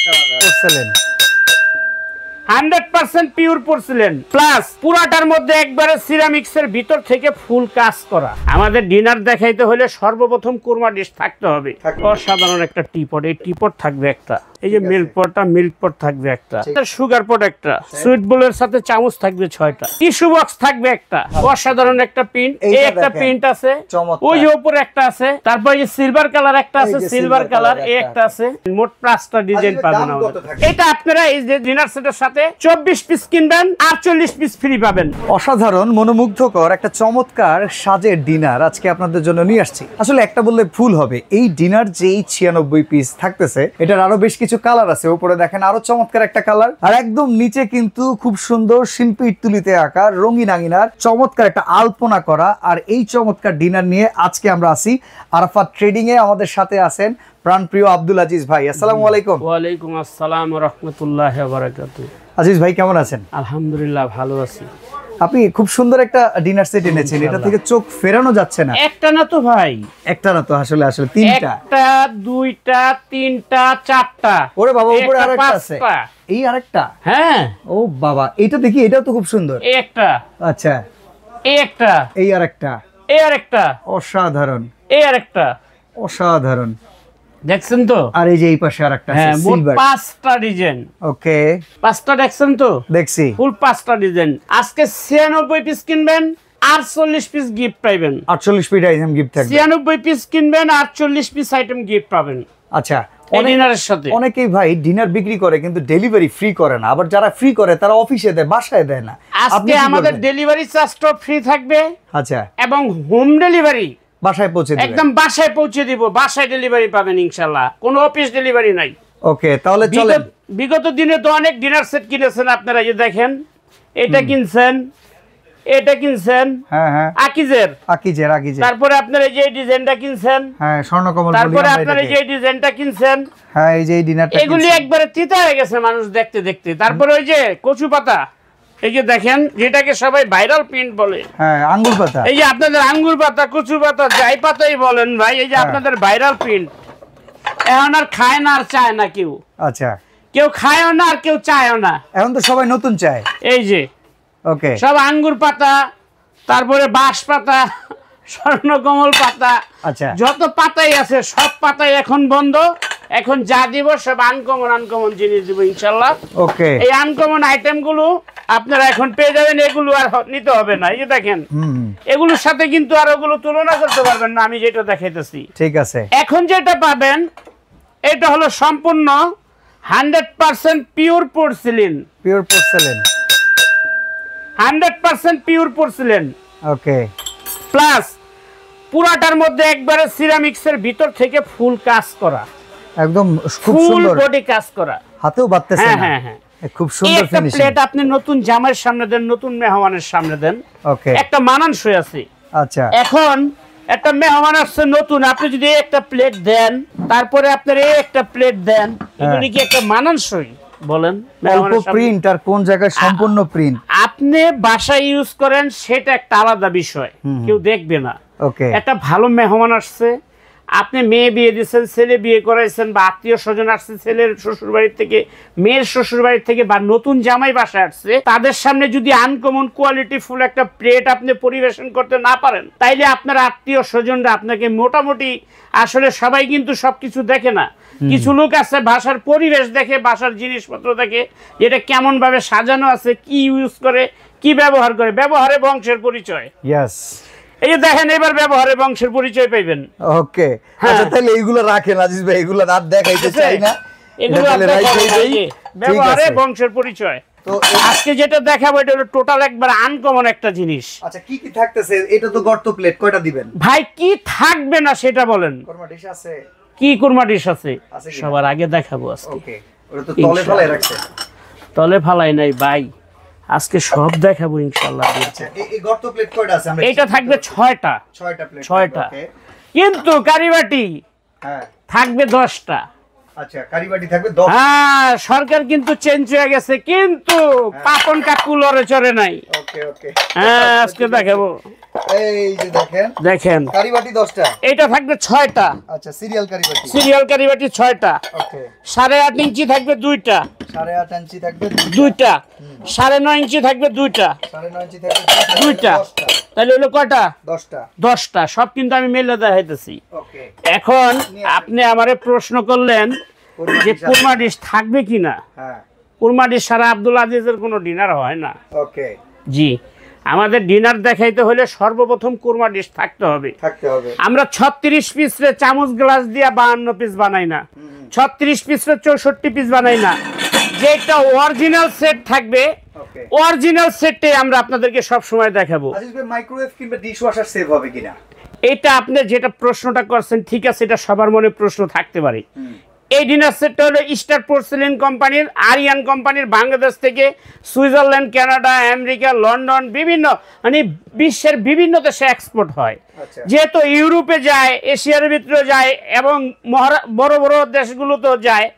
Porcelain 100% pure porcelain plus পুরাটার মধ্যে একবারে সিরামিক্সের ভিতর থেকে ফুল কাজ করা। আমাদের ডিনার দেখাইতে হলে সর্বপ্রথম কুরমা ডিশ থাকতে হবে। অসাধারণ একটা টিপট, এই টিপট থাকবে একটা, এই যে মিল্ক পট থাকবে একটা, সুগার পট একটা, সুইট বোলের সাথে চামচ থাকবে 6টা, টিস্যু বক্স থাকবে একটা, অসাধারণ একটা প্রিন্ট, এই একটা প্রিন্ট আছে, ওই যে উপরে একটা আছে, তারপর এই যে সিলভার কালার একটা আছে, সিলভার কালার এই একটা আছে, মোট 5টা ডিজাইন পাবেন। এটা আপনারা এই যে ডিনার সেটের সাথে 24 পিস কিনবেন আর 40 পিস ফ্রি পাবেন। অসাধারণ মনোমুগ্ধকর একটা চমৎকার সাজের ডিনার আজকে আপনাদের জন্য নিয়ে আসছি। আসলে একটা বললে ভুল হবে, এই ডিনার যেই 96 পিস থাকতেছে, এটার আরো বেশ কিছু কালার আছে। উপরে দেখেন আরো চমৎকার একটা কালার, আর একদম নিচে কিন্তু খুব সুন্দর শিল্পী তুলিতে আঁকা রঙিন আঙিনার চমৎকার একটা আলপনা করা। আর এই চমৎকার ডিনার নিয়ে আজকে আমরা আসি আরাফাত ট্রেডিং এ। আমাদের সাথে আছেন প্রাণপ্রিয় আব্দুল আজিজ ভাই। আসসালামু আলাইকুম। ওয়ালাইকুম আসসালাম ওয়া রাহমাতুল্লাহি ওয়া বারাকাতুহু। আজিজ ভাই কেমন আছেন? আলহামদুলিল্লাহ ভালো আছি। আপনি খুব সুন্দর একটা ডিনার সেট এনেছেন, এটা থেকে চোখ ফেরানো যাচ্ছে না। একটা না তো ভাই, একটা না তো, আসলে আসলে তিনটা, একটা দুইটা তিনটা চারটা। ওরে বাবা, উপরে আরেকটা আছে, এই আরেকটা। হ্যাঁ ও বাবা, এটা দেখি, এটাও তো খুব সুন্দর। এই একটা, আচ্ছা এই একটা, এই আরেকটা, এই আরেকটা, অসাধারণ, এই আরেকটা, অসাধারণ। দেখছেন তো? আর এই যে এই পাশে আরেকটা আছে, সিলভার। 5টা ডিজাইন। ওকে, 5টা দেখছেন তো? দেখছি, ফুল 5টা ডিজাইন। আজকে 96 পিস কিনবেন আর 40 পিস গিফট পাবেন। 48 পিস আইটেম গিফট থাকবে। 96 পিস কিনবেন আর 40 পিস আইটেম গিফট পাবেন। আচ্ছা, ডিনারের সাথে অনেকেই ভাই ডিনার বিক্রি করে কিন্তু ডেলিভারি ফ্রি করে না, আবার যারা ফ্রি করে তারা অফিসে দেয়, বাসায় দেয় না। আজকে আমাদের ডেলিভারি চার্জটা ফ্রি থাকবে। আচ্ছা, এবং হোম ডেলিভারি বাসায় পৌঁছে দিবেন, একদম বাসায় পৌঁছে দিব, বাসায় ডেলিভারি পাবেন ইনশাআল্লাহ, কোনো অফিস ডেলিভারি নাই। ওকে, তাহলে চলেন। বিগত দিনে তো অনেক ডিনার সেট কিনেছেন আপনারা, এই দেখেন এটা কিনছেন, এটা কিনছেন, হ্যাঁ হ্যাঁ, আকিজের, তারপরে আপনারা এই যে ডিজাইনটা কিনছেন, হ্যাঁ স্বর্ণকমল, তারপরে আপনারা এই যে ডিজাইনটা কিনছেন, হ্যাঁ এই যে ডিনারটা, এগুলি একবারে তিতা হয়ে গেছে মানুষ দেখতে দেখতে। তারপরে ওই যে কচু পাতা, এই যে দেখেন যেটাকে সবাই ভাইরাল প্রিন্ট বলে, হ্যাঁ আঙ্গুর পাতা, এই যে আপনাদের আঙ্গুর পাতা, কচু পাতা, যাই পাতাই বলেন ভাই, এই যে আপনাদের ভাইরাল প্রিন্ট এখন আর খায় না আর চায় না কেউ। আচ্ছা, কেউ খায়ও না আর কেউ চায়ও না, এখন তো সবাই নতুন চায়। এই যে ওকে, সব আঙ্গুর পাতা, তারপরে বাঁশ পাতা, স্বর্ণকমল পাতা, আচ্ছা যত পাতাই আছে সব পাতাই এখন বন্ধ। এখন যা দিব সব আনকমন জিনিস দিব ইনশাআল্লাহ। ওকে, এই আনকমন আইটেম গুলো আপনারা এখন পেয়ে যাবেন, এগুলো আর নিতে হবে না। এই যে দেখেন এগুলোর সাথে কিন্তু আর ওগুলো তুলনা করতে পারবেন না, আমি যেটা দেখাইতেছি। ঠিক আছে, এখন যেটা পাবেন এটা হলো সম্পূর্ণ 100% পিওর পোর্সেলিন, 100% পিওর পোর্সেলেন। ওকে, প্লাস পুরাটার মধ্যে একবারে সিরামিক্সের ভিতর থেকে ফুল কাজ করা, একদম খুব ফুল সুন্দর, বডি কাজ করা, হাতেও বাঁধতেছে না। হ্যাঁ হ্যাঁ, খুব সুন্দর একটা ফিনিশিং। প্লেট আপনি নতুন জামাইয়ের সামনে দেন, নতুন মেহমানের সামনে দেন, ওকে, একটা মানানসই আছে। আচ্ছা, এখন একটা মেহমান আসছে নতুন, আপনি যদি একটা প্লেট দেন, তারপরে আপনার এই একটা প্লেট দেন, এগুলি কি একটা মানানসই বলেন? অল্প প্রিন্ট আর কোন জায়গায় সম্পূর্ণ প্রিন্ট আপনি বাসায় ইউজ করেন সেটা একটা আলাদা বিষয়, কেউ দেখবে না। ওকে, একটা ভালো মেহমান আসছে, আপনি মেয়ে বিয়ে দিচ্ছেন, ছেলে বিয়ে করাইছেন, বা আত্মীয় স্বজন আসছে ছেলের শ্বশুর বাড়ির থেকে, মেয়ের শ্বশুর বাড়ির থেকে, বা নতুন জামাই বাসায় আসছে, তাদের সামনে যদি আনকমন কোয়ালিটি ফুল একটা প্লেট আপনি পরিবেশন করতে না পারেন, তাইলে আপনার আত্মীয় স্বজনরা আপনাকে মোটামুটি, আসলে সবাই কিন্তু সবকিছু দেখে না, কিছু লোক আছে বাসার পরিবেশ দেখে, বাসার জিনিসপত্র দেখে, যেটা কেমন ভাবে সাজানো আছে, কি ইউজ করে, কি ব্যবহার করে, ব্যবহারে বংশের পরিচয়। ইয়েস, এই যে দেখেন এবার ব্যবহারে বংশের পরিচয় পাইবেন। ওকে, আচ্ছা তাহলে এইগুলো রাখেন আজিজ ভাই, এগুলো রাত দেখাইতে চাই না, এগুলো ব্যবহারে বংশের পরিচয়। তো আজকে যেটা দেখাবো এটা হলো টোটাল একবার আনকমন একটা জিনিস। আচ্ছা, কি কি থাকতেছে? এটা তো গর্ত প্লেট, কয়টা দিবেন ভাই? কি থাকবে না সেটা বলেন। কুরমা ডিশ আছে, কি কুরমা ডিশ আছে সবার আগে দেখাবো আজকে। ওকে, ওটা তো তলে ফলাই রাখছে, তলে ফালাই নাই ভাই, আজকে সব দেখাবো ইনশাআল্লাহ। আচ্ছা, এই গর্ত প্লেট কয়টা আছে? আমরা এটা থাকবে 6টা, 6টা প্লেট, 6টা, কিন্তু কারিবাটি হ্যাঁ থাকবে 10টা। আচ্ছা কারিবাটি থাকবে 10। হ্যাঁ সরকার কিন্তু চেঞ্জ হয়ে গেছে, কিন্তু পাপন কাকু লড়ে চড়ে নাই। ওকে ওকে। হ্যাঁ আজকে দেখাবো। এই যে দেখেন কারিবাটি 10টা। এটা থাকবে 6টা। আচ্ছা সিরিয়াল কারিবাটি। সিরিয়াল কারিবাটি 6টা। ওকে। 8.5 ইঞ্চি থাকবে 2টা। 8.5 ইঞ্চি থাকবে 2টা। 9.5 ইঞ্চি থাকবে 2টা। 9.5 ইঞ্চি থাকবে 2টা। তাহলে হলো কয়টা? 10টা। 10টা। সব কিন্তু আমি মেলে দেখাইতেছি। ওকে। এখন আপনি আমারে প্রশ্ন করলেন যে কুরমা ডিশ থাকবে কিনা। হ্যাঁ। কুরমা ডিশ সারা আব্দুল আজিজের কোনো ডিনার হয় না। ওকে। জি, আমাদের ডিনার দেখাইতে হলে সর্বপ্রথম কুরমা ডিশ থাকতে হবে। আমরা 36 পিসরে চামচ গ্লাস দিয়ে 52 পিস বানাই না, 36 পিসরে 64 পিস বানাই না। যেটা অরিজিনাল সেট থাকবে, অরিজিনাল সেটে আমরা আপনাদেরকে সব সময় দেখাবো। আজিজ ভাই মাইক্রোওয়েভ কিংবা ডিশওয়াশার সেভ হবে কিনা? এটা আপনি যেটা প্রশ্নটা করছেন ঠিক আছে, এটা সবার মনে প্রশ্ন থাকতে পারে। এই ডিনার সেটটা হলো স্টার পোর্সেলিন কোম্পানির, আরিয়ান কোম্পানির, বাংলাদেশ থেকে সুইজারল্যান্ড, কানাডা, আমেরিকা, লন্ডন, বিভিন্ন মানে বিশ্বের বিভিন্ন দেশে এক্সপোর্ট হয়। যেহেতু ইউরোপে যায়, এশিয়ার ভিতরে যায় এবং বড় বড় দেশগুলোতেও যায়,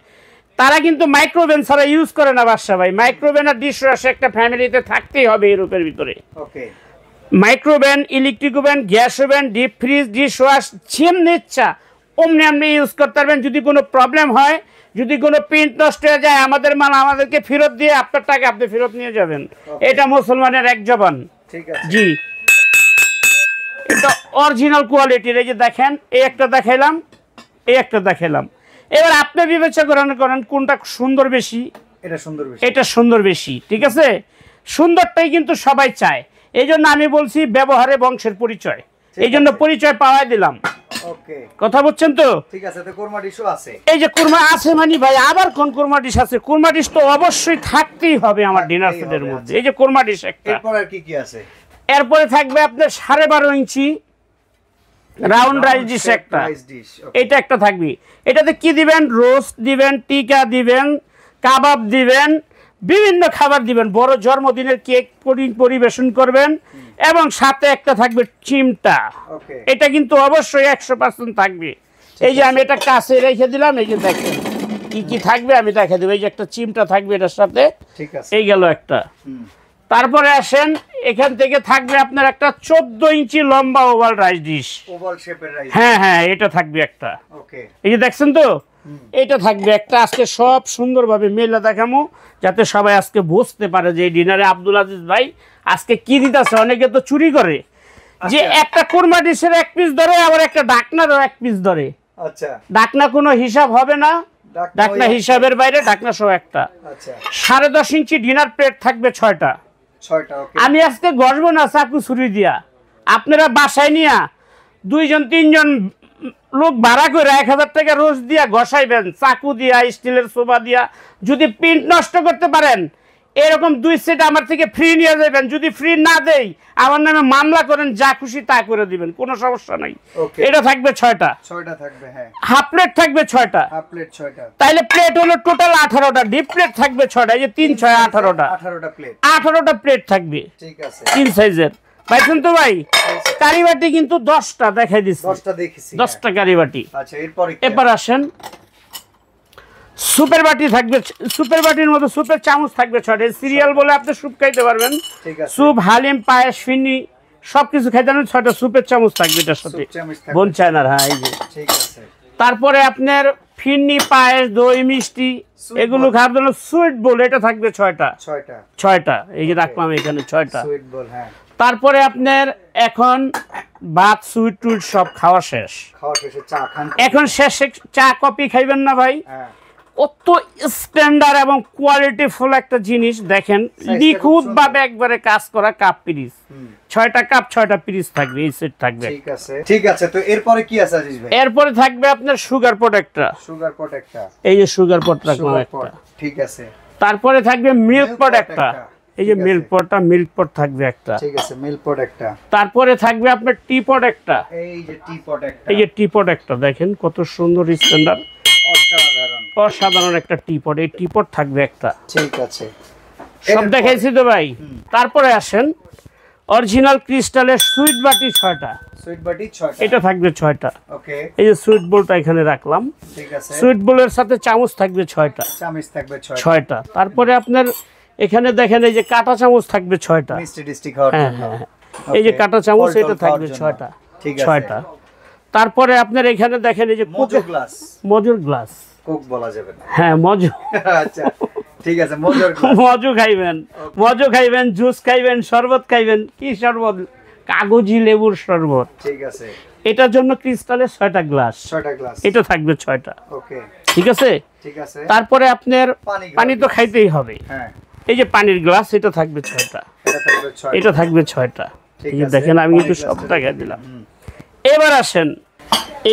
তারা কিন্তু মাইক্রোওভেন ছাড়া ইউজ করে না বাদশা ভাই। মাইক্রোওভেন আর ডিশওয়াশ একটা ফ্যামিলিতে থাকতেই হবে ইউরোপের ভিতরে। Micro oven, electric oven, gas oven, deep fridge, dishwash যেমনি ইচ্ছা অমনি আপনি ইউজ করতে পারবেন। যদি কোনো প্রবলেম হয়, যদি কোনো প্রিন্ট নষ্ট হয়ে যায়, আমাদের মাল আমাদেরকে ফেরত দিয়ে আপনার টাকা আপনি ফেরত নিয়ে যাবেন। এটা মুসলমানের এক জবান। জি, এটা অরিজিনাল কোয়ালিটির। এই যে দেখেন, এই একটা দেখাইলাম, এই একটা দেখাইলাম। এবার আপনি বিবেচনা করেন কোনটা সুন্দর বেশি। এটা সুন্দর বেশি, ঠিক আছে। সুন্দরটাই কিন্তু সবাই চায়, এই জন্য আমি বলছি ব্যবহারে বংশের পরিচয়, এই জন্য পরিচয় পাওয়াই দিলাম। কথা বলছেন তো? ঠিক আছে। তো কুরমা ডিশও আছে। এই যে কুরমা আছে মানে ভাই আবার কোন কুরমা ডিশ আছে? কুরমা ডিশ তো অবশ্যই থাকতেই হবে আমার ডিনার সেটের মধ্যে। এই যে কুরমা ডিশ একটা। এরপর আর কি কি আছে? এরপরে থাকবে আপনার 12.5 ইঞ্চি রাউন্ড রাইস ডিশ একটা। এটা একটা থাকবে। এটাতে কি দিবেন? রোস্ট দিবেন, টিকা দিবেন, কাবাব দিবেন, বিভিন্ন খাবার দিবেন। বড় জন্মদিনের কেক পরিবেশন করবেন এবং সাথে একটা থাকবে চিমটা। এটা কিন্তু অবশ্যই 100% থাকবে। এই যে আমি এটা কাছে রেখে দিলাম, এই যে দেখেন কি কি থাকবে আমি দেখে দেবো। এই যে একটা চিমটা থাকবে এটার সাথে, ঠিক আছে। এই গেল একটা। তারপরে আসেন, এখান থেকে থাকবে আপনার একটা 14 ইঞ্চি লম্বা ওভাল রাইস ডিশ, ওভাল শেপের রাইস। হ্যাঁ হ্যাঁ, এটা থাকবে একটা। ওকে, এই যে দেখছেন তো, এটা থাকবে একটা। আজকে সব সুন্দরভাবে মেলা দেখামু যাতে সবাই আজকে বুঝতে পারে যে এই ডিনারে আব্দুল আজিজ ভাই আজকে কি দিতেছে। অনেকে তো চুরি করে যে একটা কুরমা ডিশের 1 পিস ধরে, আবার একটা ডাকনারও 1 পিস ধরে। আচ্ছা, ডাকনা কোনো হিসাব হবে না, ডাকনা হিসাবের বাইরে, ডাকনা সহ একটা। আচ্ছা, 10.5 ইঞ্চি ডিনার প্লেট থাকবে 6টা। আমি আজকে ঘষবো না চাকু ছুরি দিয়া, আপনারা বাসায় নিয়া 2-3 লোক ভাড়া করে 1000 টাকা রোজ দিয়া ঘষাইবেন, চাকু দিয়া, স্টিলের সোফা দিয়া। যদি প্রিন্ট নষ্ট করতে পারেন, এরকম 2 সেট আমার থেকে ফ্রি নিয়ে যাবেন। যদি ফ্রি না দেই, আমার নামে মামলা করেন, যা খুশি তা করে দিবেন, কোনো সমস্যা নাই। এটা থাকবে 6টা। হাফ প্লেট থাকবে 6টা। তাইলে প্লেট হলো টোটাল 18টা। ডিপ প্লেট থাকবে 6টা। এই যে 3 6 18টা। 18টা প্লেট থাকবে, ঠিক আছে, 3 সাইজের। পাইছেন তো ভাই? কারিবাটি কিন্তু 10টা দেখাই দিচ্ছি, 10টা কারিবাটি। আচ্ছা, এরপর আসেন, সুপের বাটি থাকবে। সুপের বাটির মধ্যে সুপের চামচ থাকবে 6টা। সিরিয়াল বলে আপনি সুপ খাইতে পারবেন। সুপ, হালিম, পায়েস, ফিরনি সবকিছু খাইতে পারবেন। 6টা সুপের চামচ থাকবে এটার সাথে, বোন চায়নার। হ্যাঁ, এই যে ঠিক আছে। তারপরে আপনার ফিরনি, পায়েস, দই, মিষ্টি এগুলো খাওয়ার জন্য সুইট বোল, এটা থাকবে 6টা। এই যে রাখলাম এখানে 6টা। তারপরে আপনার এখন ভাত, সুইট টুইট সব খাওয়া শেষ। এখন শেষে চা কফি খাইবেন না ভাই? কত স্ট্যান্ডার্ড এবং কোয়ালিটি ফুল একটা জিনিস দেখেন, নিখুঁত ভাবে একবারে কাজ করা কাপ পিরিচ। 6টা কাপ, 6টা পিরিচ থাকবে, এই সেট থাকবে। ঠিক আছে, ঠিক আছে। তো এরপরে কি আছে আজিজ ভাই? এরপরে থাকবে আপনার সুগার পট একটা। এই যে সুগার পট রাখলাম একটা, ঠিক আছে। তারপরে থাকবে মিল্ক পট একটা। এই যে মিল্ক পট থাকবে একটা, ঠিক আছে, মিল্ক পট একটা। তারপরে থাকবে আপনার টি পট একটা। এই যে টি পট একটা দেখেন কত সুন্দর স্ট্যান্ডার্ড, অসাধারণ একটা টি পট। এই টি পট থাকবে একটা, ঠিক আছে। সব দেখাইছি তো ভাই? তারপরে আসেন অরিজিনাল ক্রিস্টালের সুইট বাটি 6টা, সুইট বাটি 6টা, এটা থাকবে 6টা। ওকে, এই যে সুইট বোলটা এখানে রাখলাম, ঠিক আছে। সুইট বোলের সাথে চামচ থাকবে 6টা, চামচ থাকবে 6টা। তারপরে আপনার এখানে দেখেন এই যে কাঁটা চামচ থাকবে 6টা, মিষ্টি ডিস্টি খাওয়ার হ্যাঁ জন্য। হ্যাঁ, এই যে কাঁটা চামচ এটা থাকবে 6টা, ঠিক আছে। 6টা। তারপরে আপনার এখানে দেখেন এই যে মজু গ্লাস, মজুর গ্লাস, কোক বলা যাবে না। হ্যাঁ মজু, আচ্ছা ঠিক আছে, মজুর গ্লাস। মজু খাইবেন, মজু খাইবেন, জুস খাইবেন, শরবত খাইবেন। কি শরবত? কাগজি লেবুর শরবত। ঠিক আছে, এটার জন্য ক্রিস্টালের 6টা গ্লাস, 6টা গ্লাস, এটা থাকবে 6টা, ওকে, ঠিক আছে। ঠিক আছে। তারপরে আপনার পানি তো খাইতেই হবে, হ্যাঁ, এই যে পানির গ্লাস, এটা থাকবে 6টা, এটা থাকবে 6টা, এটা থাকবে 6টা। ঠিক এই যে আছে, দেখেন আমি পানির একটু সব গ্লাসটা টাকা দিলাম।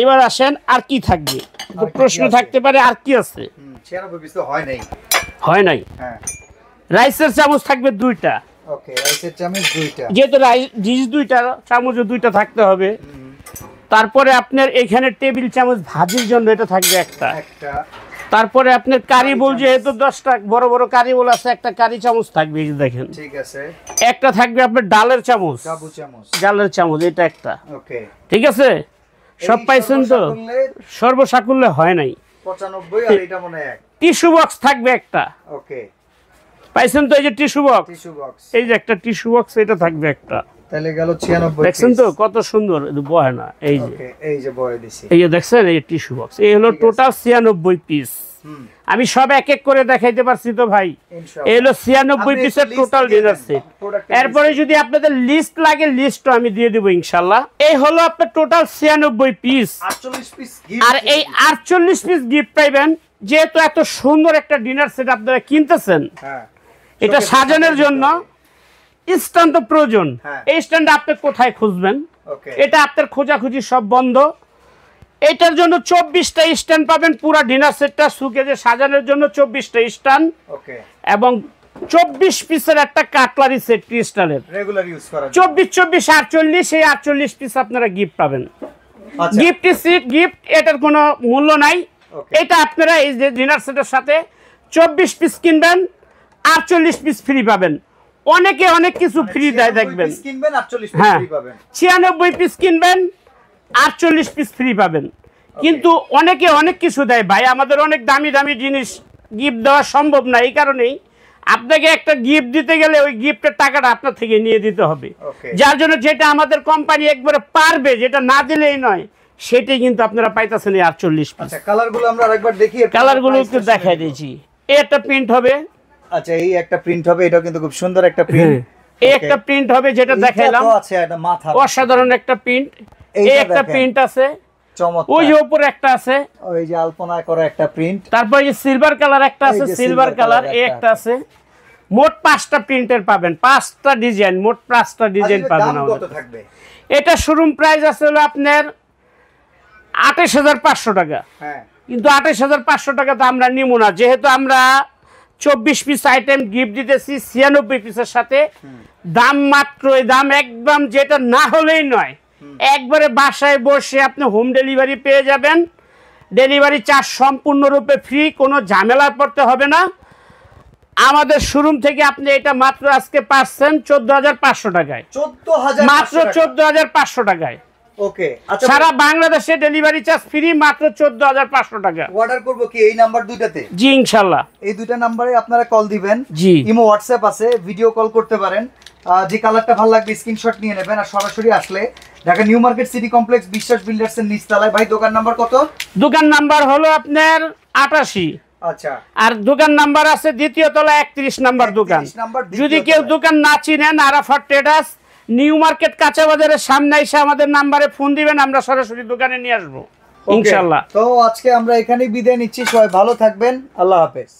এবার আসেন আর কি থাকবে? তো আর কি প্রশ্ন আছে? থাকতে পারে আর কি আছে? 96 পিস তো হয় নাই। হয় নাই। হ্যাঁ, রাইসের চামচ থাকবে 2টা, ওকে, রাইসের চামচ 2টা, যেহেতু ডিশ 2টা, চামচও 2টা থাকতে হবে। তারপরে আপনার এখানে টেবিল চামচ ভাজির জন্য এটা থাকবে একটা। তারপরে আপনার কারি বোল, যেহেতু 10টা বড় বড় কারি বোল আছে, একটা কারি চামচ থাকবে, এই যে দেখেন। ঠিক আছে। একটা থাকবে আপনার ডালের চামচ, কাবু চামচ, ডালের চামচ, এটা একটা, ওকে, ঠিক আছে। সব পাইছেন তো? সর্বসাকুল্যে হয় নাই। 95 আর এটা মনে হয় 1। টিস্যু বক্স থাকবে একটা, ওকে, পাইছেন তো? এই যে টিস্যু বক্স, টিস্যু বক্স, এই যে একটা টিস্যু বক্স, এটা থাকবে একটা। তাহলে গেল 96 দেখছেন তো কত সুন্দর? বয় না, এই যে, ওকে, এই যে বয় দিছি, এই যে দেখছেন, এই টিস্যু বক্স। এই হলো টোটাল 96 পিস। আমি সব এক এক করে দেখাইতে পারছি তো ভাই। ইনশাআল্লাহ। এই হলো 96 পিসের টোটাল ডিনার সেট। এরপরে যদি আপনাদের লিস্ট লাগে, লিস্টও আমি দিয়ে দেবো ইনশাআল্লাহ। এই হলো আপনার টোটাল 96 পিস, 48 পিস আর এই 48 পিস গিফট পাইবেন। যেহেতু এত সুন্দর একটা ডিনার সেট আপনারা কিনতেছেন, হ্যাঁ, এটা সাজানোর জন্য স্ট্যান্ড তো প্রয়োজন। হ্যাঁ। এই স্ট্যান্ড আপনি কোথায় খুঁজবেন? ওকে, এটা আপনার খোঁজাখুঁজি সব বন্ধ। এটার জন্য 24টা স্ট্যান্ড পাবেন। পুরো ডিনার সেটটা সুকেজে সাজানোর জন্য 24টা স্ট্যান্ড, ওকে, এবং 24 পিসের একটা কাটলারি সেট ক্রিস্টালের। রেগুলার ইউজ করা 24 24 48, এই 48 পিস আপনারা গিফট পাবেন। আচ্ছা, গিফট ইজ গিফট, এটার কোনো মূল্য নাই। ওকে, এটা আপনারা এই যে ডিনার সেটের সাথে 24 পিস কিনবেন, 48 পিস ফ্রি পাবেন। অনেকে অনেক কিছু ফ্রি দেয় দেখবেন। 96 পিস কিনবেন, 48 পিস হ্যাঁ, ফ্রি পাবেন। 96 পিস কিনবেন, 48 পিস ফ্রি পাবেন। কিন্তু অনেকে অনেক কিছু দেয় ভাই, আমাদের অনেক দামি দামি জিনিস গিফট দেওয়া সম্ভব না। এই কারণেই আপনাকে একটা গিফট দিতে গেলে ওই গিফটের টাকাটা আপনার থেকে নিয়ে দিতে হবে। ওকে, যার জন্য যেটা আমাদের কোম্পানি একবারে পারবে, যেটা না দিলেই নয়, সেটাই কিন্তু আপনারা পাইতেছেন এই 48 পিস। আচ্ছা, কালারগুলো আমরা আরেকবার দেখি, কালারগুলো একটু দেখাই দিয়েছি। এই একটা প্রিন্ট হবে, আচ্ছা, এই একটা প্রিন্ট হবে, এটাও কিন্তু খুব সুন্দর একটা প্রিন্ট। এই একটা প্রিন্ট হবে যেটা দেখাইলাম, আছে এটা মাথা, অসাধারণ একটা প্রিন্ট। এইটা এই একটা দেখেন। প্রিন্ট আছে, চমৎকার, ওই যে উপরে একটা আছে, ওই যে আলপনা করা একটা প্রিন্ট, তারপর এই যে সিলভার কালার একটা আছে, এই যে সিলভার silver কালার color এই একটা একটা আছে। মোট 5টা প্রিন্টের পাবেন, 5টা ডিজাইন, মোট 5টা ডিজাইন পাবেন দাম কত আমাদের। থাকবে? এটা শোরুম প্রাইস আছে হলো আপনার 28500 টাকা। হ্যাঁ, কিন্তু 28500 টাকা তো আমরা নিব না, যেহেতু আমরা 24 পিস আইটেম গিফট দিতেছি 96 পিসের সাথে। দাম মাত্র এই দাম, একদম যেটা না হলেই নয়। একবারে বাসায় বসে আপনি হোম ডেলিভারি পেয়ে যাবেন। ডেলিভারি চার্জ সম্পূর্ণরূপে ফ্রি, কোনো ঝামেলা পড়তে হবে না। আমাদের শোরুম থেকে আপনি এটা মাত্র আজকে পাচ্ছেন 14500 টাকায়, 14500 মাত্র 14500 টাকায়। ওকে, আচ্ছা, সারা বাংলাদেশে ডেলিভারি চার্জ ফ্রি, মাত্র 14500 টাকা। অর্ডার করব কি এই নাম্বার দুইটাতে? জি ইনশাল্লাহ, এই দুইটা নাম্বারে আপনারা কল দিবেন। জি। ইমো হোয়াটসঅ্যাপ আছে, ভিডিও কল করতে পারেন। যে কালারটা ভালো লাগবে স্ক্রিনশট নিয়ে নেবেন, আর সরাসরি আসলে Dhaka new market city complex বিশ্বাস বিল্ডার্স এর নিচতলায়। ভাই দোকান নাম্বার কত? দোকান নাম্বার হলো আপনার 88, আচ্ছা, আর দোকান নাম্বার আছে দ্বিতীয় তলা 31 নাম্বার দোকান। 31 নাম্বার দ্বিতীয় যদি কেউ তলায়। দোকান না চিনেন, আরাফাত ট্রেডার্স নিউ মার্কেট কাঁচা বাজারের সামনে এসে আমাদের নাম্বারে ফোন দিবেন, আমরা সরাসরি দোকানে নিয়ে আসবো ওকে, ইনশাল্লাহ। তো আজকে আমরা এখানেই বিদায় নিচ্ছি। সবাই ভালো থাকবেন, আল্লাহ হাফেজ।